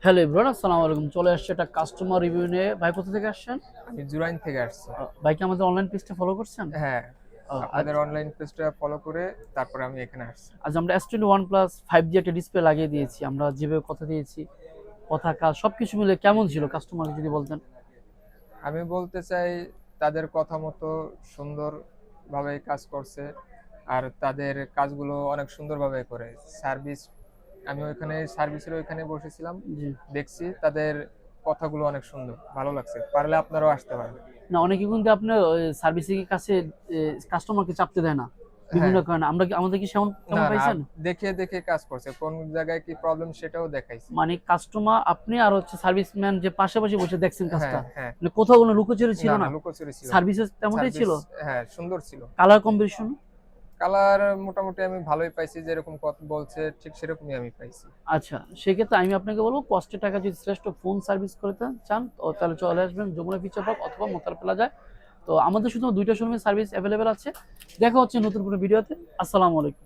Hello everyone, আসসালামু আলাইকুম। চলে আসছে একটা কাস্টমার রিভিউ নিয়ে। ভাই কোথা থেকে আসছেন? আমি জুরাইন থেকে আসছি। ভাই কি আমাদের অনলাইন পেজটা ফলো করছেন? হ্যাঁ, আজ আপনাদের অনলাইন পেজটা ফলো করে তারপরে আমি এখানে আসছি। আজ আমরা S21 প্লাস 5G একটা ডিসপ্লে লাগিয়ে দিয়েছি। আমরা যেভাবে কথা দিয়েছি, কথা কাজ সবকিছু মিলে কেমন ছিল কাস্টমার যদি বলতেন? আমি বলতে চাই তাদের কথা মতো সুন্দরভাবে কাজ করছে, আর তাদের কাজগুলো অনেক সুন্দরভাবে করে। সার্ভিস, আমি ওইখানে সার্ভিসের ওইখানে বসেছিলাম, জি। দেখছি তাদের কথাগুলো অনেক সুন্দর, ভালো লাগছে। পারলে আপনারাও আসতে পারেন। না, অনেকে কিন্তু আপনার সার্ভিসিং এর কাছে কাস্টমারকে চাপতে দেয় না বিভিন্ন হ্যাঁ, কারণে। আমরা কি আমাদের কি সেমন না তেমন না, পাইছেন? দেখে দেখে কাজ করছে, কোন জায়গায় কি প্রবলেম সেটাও দেখাইছে। মানে কাস্টমার আপনি আর হচ্ছে সার্ভিসম্যান যে পাশাপাশি বসে দেখছেন কাজটা, হ্যাঁ হ্যাঁ, মানে কোথাও কোনো লুকোচুরি ছিল না না, না। লুকোচুরি ছিল না। সার্ভিসেস তেমনটাই সার্ভিস, ছিল। হ্যাঁ, সুন্দর ছিল। Colour combination. কালার মোটামুটি আমি ভালোই পাইছি, যেরকম কথা বলছে ঠিক সেরকমই আমি পাইছি। আচ্ছা, সেক্ষেত্রে আমি আপনাকে বলবো কষ্টের টাকা যদি শ্রেষ্ঠ ফোন সার্ভিস করতে চান তো তাহলে চলে আসবেন যমুনা ফিচার পার্ক অথবা মোতার প্লাজায়। তো আমাদের শুধু দুইটা শোরুমে সার্ভিস অ্যাভেলেবেল আছে। দেখা হচ্ছে নতুন কোনো ভিডিওতে। আসসালামু আলাইকুম।